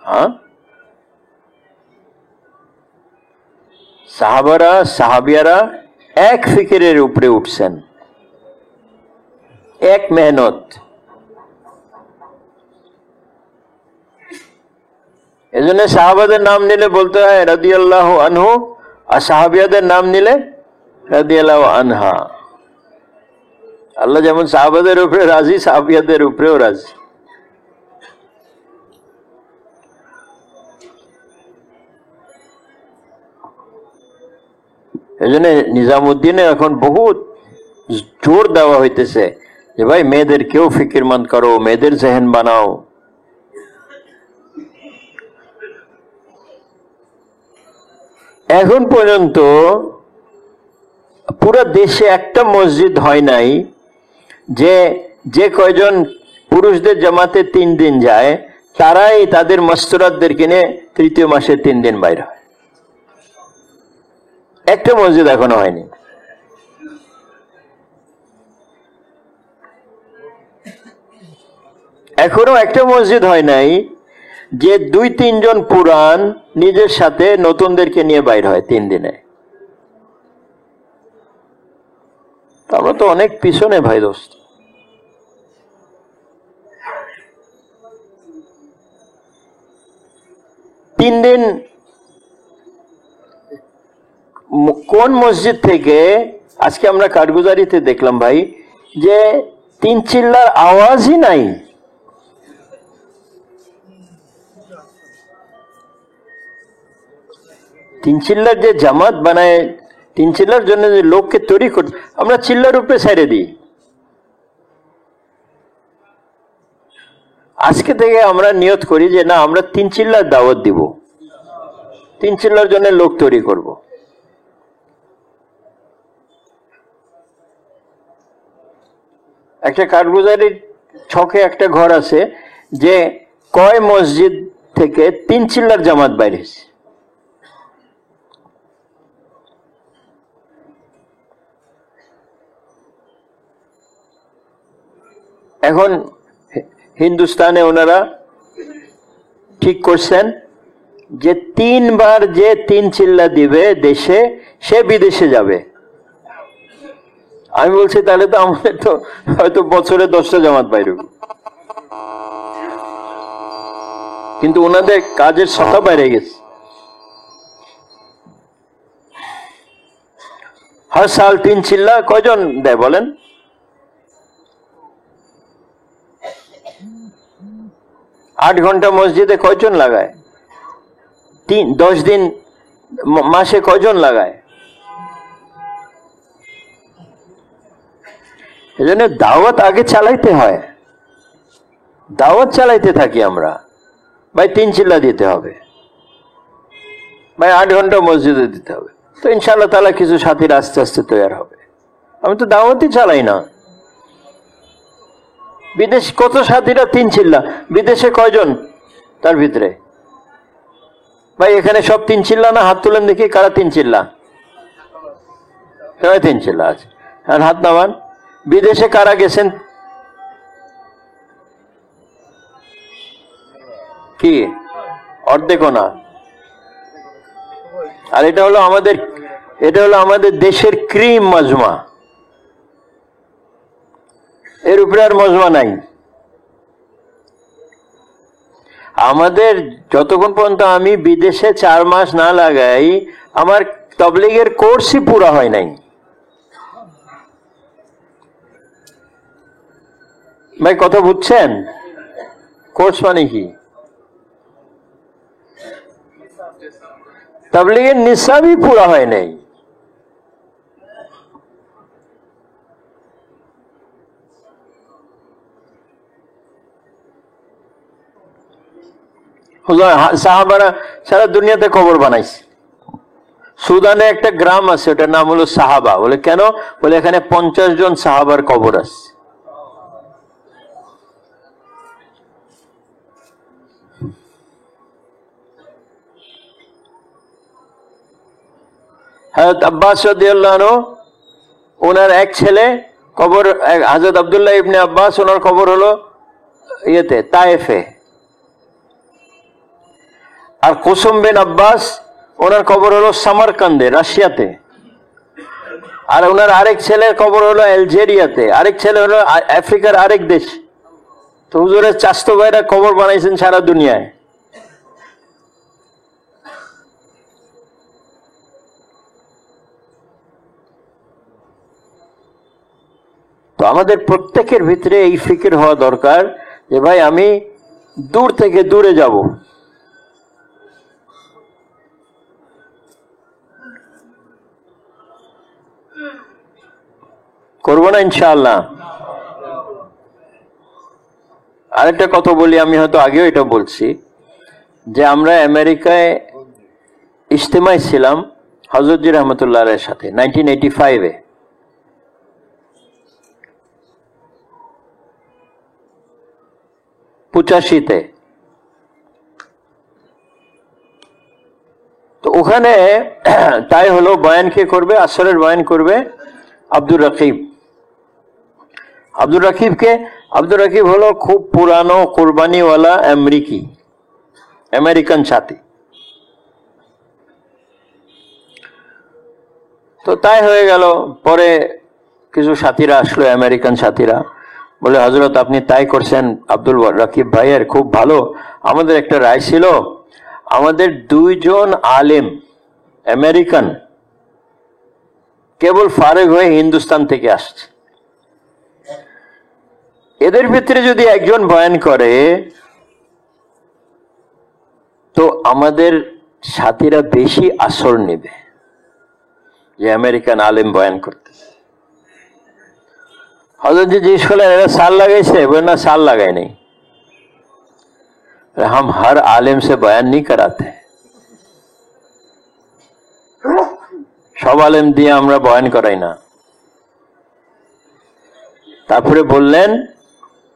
S1: হ্যাঁ, সাহাবারা সাহাবিয়ারা এক ফিকিরের উপরে উঠছেন, এক মেহনত। এজন্য সাহাবাদের নাম নিলে বলতে হয় রাদিয়াল্লাহু আনহু, আর সাহাবিয়াদের নাম নিলে রাদিয়াল্লাহু আনহা। আল্লাহ যেমন সাহাবাদের উপরে রাজি, সাহাবিয়াদের উপরেও রাজি। এই জন্য নিজামুদ্দিনে এখন বহুত জোর দেওয়া হইতেছে যে ভাই মেয়েদের কেউ ফিকিরমন্দ করো, মেয়েদের জেহেন বানাও। এখন পর্যন্ত পুরো দেশে একটা মসজিদ হয় নাই যে কয়জন পুরুষদের জামাতে 3 দিন যায় তারাই তাদের মস্তরাতদেরকে নিয়ে তৃতীয় মাসে 3 দিন বাইরে হয়। একটা মসজিদ এখনো হয়নি। এখনো একটা মসজিদ হয় নাই যে 2-3 জন পুরান নিজের সাথে নতুনদেরকে নিয়ে বাইর হয় 3 দিনে। আমরা তো অনেক পিছনে ভাই দোস্ত। তিন দিন কোন মসজিদ থেকে আজকে আমরা কাঠগুজারিতে দেখলাম ভাই যে 3 চিল্লার আওয়াজই নাই। তিন চিল্লার যে জামাত বানায়, 3 চিল্লার জন্য যে লোককে তৈরি করতে, আমরা চিল্লার উপরে ছেড়ে দিই। আজকে থেকে আমরা নিয়ত করি যে না, আমরা 3 চিল্লার দাওয়াত দিব, 3 চিল্লার জন্য লোক তৈরি করব। একটা কাঠগুজারির ছকে একটা ঘর আছে যে কয় মসজিদ থেকে 3 চিল্লার জামাত বাইরেছে। এখন হিন্দুস্তানে ওনারা ঠিক করছেন যে 3 বার যে 3 চিল্লা দিবে দেশে, সে বিদেশে যাবে। আমি বলছি তাহলে তো আমাদের তো হয়তো বছরে 10টা জামাত বাইরে, কিন্তু ওনাদের কাজের সত্তা বাইরে গেছে। হর সাল 3 চিল্লা কয়জন দেয় বলেন? 8 ঘন্টা মসজিদে কয়জন লাগায়? 10 দিন মাসে কয়জন লাগায়? এজন্য দাওয়াত আগে চালাইতে হয়, দাওয়াত চালাইতে থাকি আমরা। ভাই 3 চিল্লা দিতে হবে, ভাই 8 ঘন্টা মসজিদে দিতে হবে, তো ইনশাআল্লাহ তাআলা কিছু সাথীরা আস্তে আস্তে তৈরি হবে। আমি তো দাওয়াতই চালাই না। বিদেশ কত সাথীরা 3 চিল্লা, বিদেশে কয়জন তার ভিতরে? ভাই এখানে সব 3 চিল্লা না? হাত তুলেন দেখি কারা 3 চিল্লা। সবাই 3 চিল্লা আছে, আর হাত নামান। বিদেশে কারা গেছেন? কি অর্ধেকও না। আর এটা হলো আমাদের দেশের ক্রিম মজমা, এর উপরে আর মজমা নাই। আমাদের যতক্ষণ পর্যন্ত আমি বিদেশে 4 মাস না লাগাই, আমার তাবলীগের কোর্সই পুরা হয় নাই। ভাই কথা বুঝছেন? কোর্স মানে কি? তাবলীগের নিসাবই পুরা হয় নাই। সাহাবারা সারা দুনিয়াতে খবর বানাইছে। সুদানে একটা গ্রাম আছে, ওটার নাম হলো সাহাবা। বলে কেন? বলে এখানে 50 জন সাহাবার কবর আছে। হযরত আব্বাস রাদিয়াল্লাহু আনহু, ওনার এক ছেলে কবর, হযরত আব্দুল্লাহ ইবনে আব্বাস, ওনার কবর হলো ইয়েতে, তায়েফে। আর কুসুম বিন আব্বাস, ওনার কবর হলো সামারকান্দে, রাশিয়াতে। আর ওনার আরেক ছেলের কবর হলো আলজেরিয়াতে, আরেক ছেলে হলো আফ্রিকার আরেক দেশ। তো হুজুরের চাচতো ভাইরা কবর বানাইছেন সারা দুনিয়ায়। তো আমাদের প্রত্যেকের ভিতরে এই ফিকির হওয়া দরকার যে ভাই আমি দূর থেকে দূরে যাব। করবো না ইনশাআল্লাহ। আরেকটা কথা বলি, আমি হয়তো আগেও এটা বলছি, যে আমরা আমেরিকায় ইজতেমায় ছিলাম হযরতজি রহমতুল্লাহ আলাইহির সাথে 1985-এ। তো ওখানে তাই হলো, বয়ান কে করবে? আসরের বয়ান করবে আব্দুর রকিব। আব্দুর রকিব হলো খুব পুরানো কোরবানিওয়ালা আমেরিকান সাথী। তো তাই হয়ে গেল। পরে কিছু সাথীরা আসলো, আমেরিকান সাথীরা, বলে হযরত আপনি তাই করছেন আব্দুল রকিব ভাইয়ের, খুব ভালো। আমাদের একটা রায় ছিল, আমাদের 2 জন আলেম আমেরিকান কেবল ফারেগ হয়ে হিন্দুস্তান থেকে আসছে, এদের ভিতরে যদি একজন বয়ান করে তো আমাদের সাথীরা বেশি আসর নেবে যে আমেরিকান আলেম বয়ান করতে। হযরত जी जिस করলেন এরা সাল লাগাইছে? বলে না, সাল লাগাই नहीं, हम हर आलिम से बयान नहीं कराते, সব আলেম দিয়ে আমরা বয়ান করাই না। তারপরে বললেন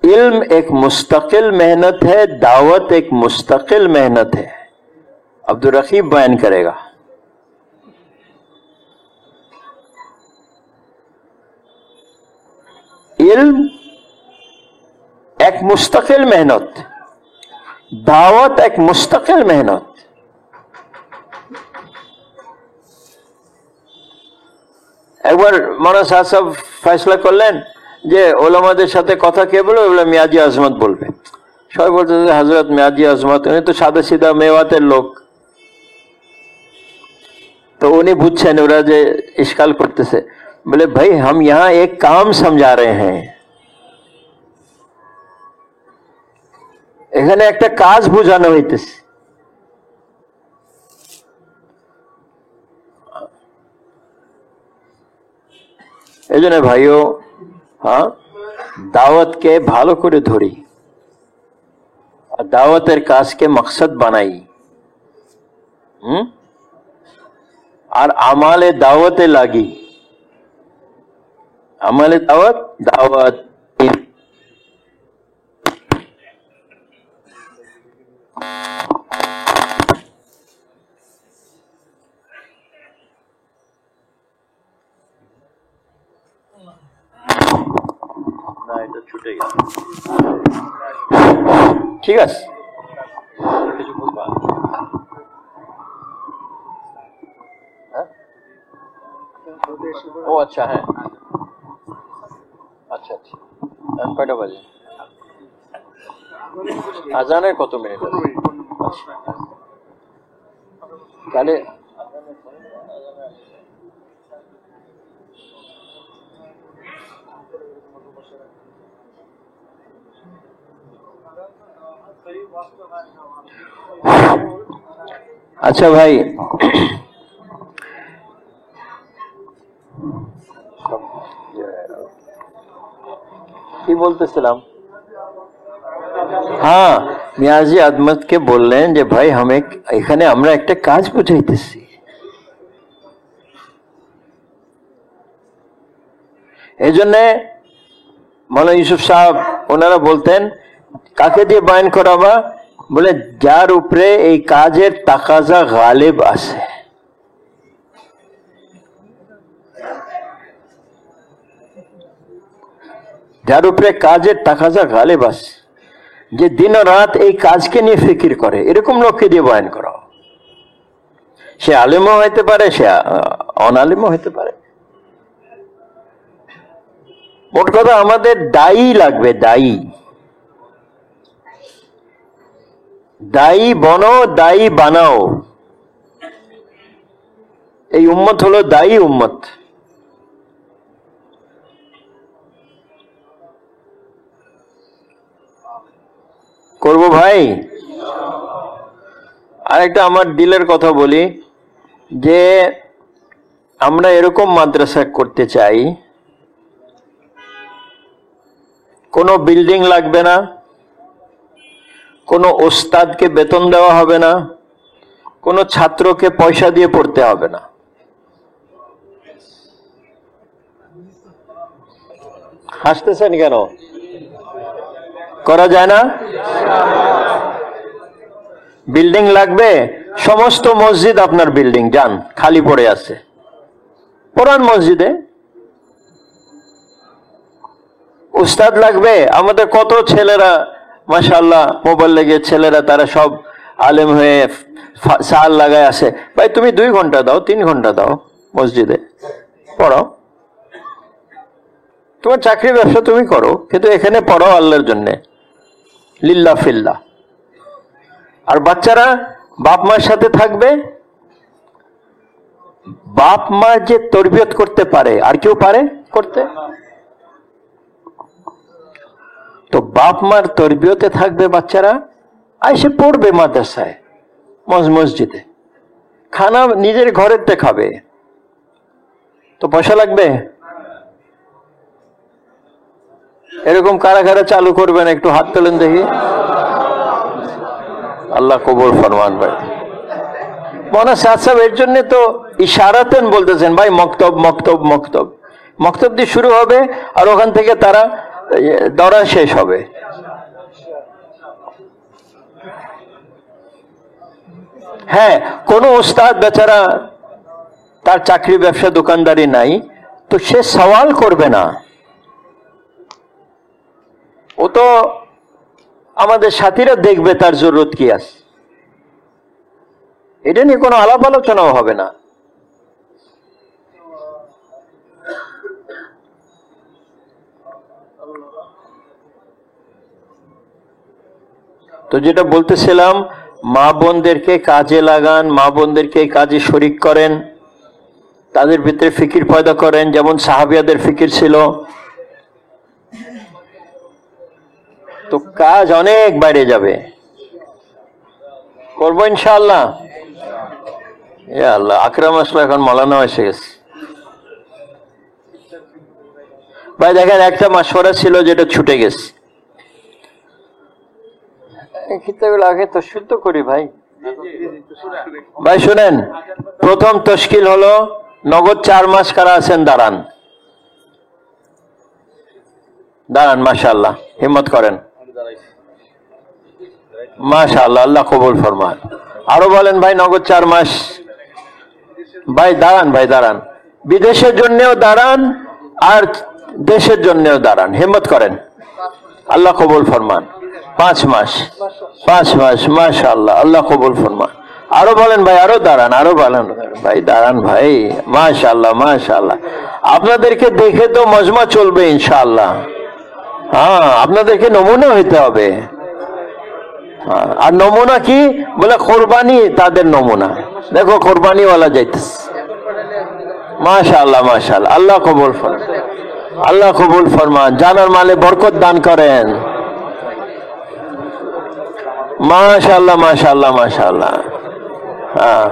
S1: इल्म एक मुस्तकिल मेहनत है, दावत एक मुस्तकिल मेहनत है। अब्दुल रकीब बयान करेगा। इल्म एक मुस्तकिल मेहनत, दावत एक मुस्तकिल मेहनत। একবার মৌলানা সাহেব ফয়সলা করলেন যে ওলামাদের সাথে কথা কে বলবে? বলে মিয়াজি আজমত বলবে। সবাই বলতে হযরত মিয়াজি আজমত, উনি তো সাদা সিধা মেওয়াতের লোক। তো উনি বুঝছেন ওরা যে ইশকাল করতেছে। বলে ভাই हम यहाँ एक काम समझा रहे हैं, এখানে একটা কাজ বোঝানো হইতেছে। এই জন্য ভাইও, হ্যাঁ, দাওয়াতকে ভালো করে ধরি আর দাওয়াতের কাজকে মকসদ বানাই। আর আমালে দাওয়াতে লাগি। আমালে দাওয়াত না, এটা ছুটে গেছে। ঠিক আছে। ও আচ্ছা, হ্যাঁ, আচ্ছা আচ্ছা, কয়টা বাজে? আজানের কত মিনিট আছে? তাহলে আচ্ছা ভাই, কি বলতেছিলাম? হ্যাঁ, মিয়াজি আদমতকে বললেন যে ভাই এখানে আমরা একটা কাজ বুঝাইতেছি, এই জন্য মৌলানা ইউসুফ সাহেব ওনারা বলতেন কাকে দিয়ে বয়ান করাবা? বলে যার উপরে এই কাজের তাকাজা গালেব আছে। যার উপরে কাজের তাকাজা গালেব আছে, যে দিন রাত এই কাজকে নিয়ে ফিকির করে, এরকম লোককে দিয়ে বয়ান করাও। সে আলেমও হইতে পারে, সে অনালেমও হইতে পারে। মোট কথা আমাদের দায়ী লাগবে, দায়ী। দায়ী বনো, দায়ী বানাও। এই উম্মত হলো দায়ী উম্মত। করবো ভাই? আরেকটা আমার দিলের কথা বলি, যে আমরা এরকম মাদ্রাসা করতে চাই, কোনো বিল্ডিং লাগবে না, কোনো ওস্তাদকে বেতন দেওয়া হবে না, কোনো ছাত্রকে পয়সা দিয়ে পড়তে হবে না। হাসতেছেন কেন? করা যায় না? বিল্ডিং লাগবে, সমস্ত মসজিদ আপনার বিল্ডিং, যান, খালি পড়ে আছে, পড়ান মসজিদে। উস্তাদ লাগবে, আমাদের কত ছেলেরা মাশাআল্লাহ মোবাল্লিগের ছেলেরা, তারা সব আলেম হয়ে সাল লাগায় আছে। ভাই তুমি 2 ঘন্টা দাও, 3 ঘন্টা দাও, মসজিদে পড়াও। তোমার চাকরি ব্যবসা তুমি করো, কিন্তু এখানে পড়াও আল্লাহর জন্য, লিল্লাহ ফিল্লাহ। আর বাচ্চারা বাপ মার সাথে থাকবে। বাপ মা যে তরবিয়ত করতে পারে, আর কেউ পারে করতে? তো বাপ মার তরবিয়তে থাকবে বাচ্চারা, আইসে পড়বে মাদ্রাসায়, মসজিদে। খানা নিজের ঘরেতে খাবে, তো পয়সা লাগবে? এরকম কারা কারা চালু করবেন একটু হাত তোলেন দেখি। আল্লাহ কবুল ফরমান ভাই। মৌলানা সাদ সাহেব এর জন্য তো ইশারাতেন বলতেছেন ভাই, মক্তব মক্তব মক্তব। মক্তব দিয়ে শুরু হবে, আর ওখান থেকে তারা দৌড়া শেষ হবে। হ্যাঁ, কোন ওস্তাদ বেচারা তার চাকরি ব্যবসা দোকানদারি নাই, তো সে সওয়াল করবে না। ও তো আমাদের সাথীরা দেখবে তার জরুরত কি আছে, এটা নিয়ে কোনো আলাপ আলোচনাও হবে না। তো যেটা বলতেছিলাম, মা বোনদেরকে কাজে লাগান, মা বোনদেরকে কাজে শরিক করেন, তাদের ভিতরে ফিকির পয়দা করেন, যেমন সাহাবিয়াদের ফিকির ছিল। তো কাজ অনেক বাইরে যাবে, করবো ইনশাআল্লাহ। আল্লাহ আকরাম আসলো, এখন মৌলানা এসে গেছে। ভাই দেখেন, একটা মাসওয়ারা ছিল যেটা ছুটে গেছে। আগে তশকিল তো করি ভাই। ভাই শুনেন, প্রথম তশকিল হলো নগদ 4 মাস কারা আছেন দাঁড়ান, দাঁড়ান, মাশাআল্লাহ, হিম্মত করেন, মাশাআল্লাহ, আল্লাহ কবুল ফরমান। আরো বলেন ভাই, নগদ 4 মাস। ভাই দাঁড়ান, ভাই দাঁড়ান, বিদেশের জন্যও দাঁড়ান আর দেশের জন্যও দাঁড়ান, হিম্মত করেন, আল্লাহ কবুল ফরমান। 5 মাস, 5 মাস, মাশাআল্লাহ, আল্লাহ কবুল ফরমান। আরো বলেন ভাই, আরো দাঁড়ান, আরো বলেন ভাই, দাঁড়ান ভাই। মাশাআল্লাহ মাশাআল্লাহ, আপনাদেরকে দেখে তো মজমা চলবে ইনশাআল্লাহ। হ্যাঁ, আপনাদেরকে নমুনা হইতে হবে। আর নমুনা কি বলে? কোরবানি তাদের নমুনা। দেখো কোরবানিওয়ালা যাইতেছে। মাশাআল্লাহ মাশাআল্লাহ, আল্লাহ কবুল ফরমান, আল্লাহ কবুল ফরমান, জানার মালে বরকত দান করেন। মাশাআল্লাহ মাশাআল্লাহ মাশাআল্লাহ। হ্যাঁ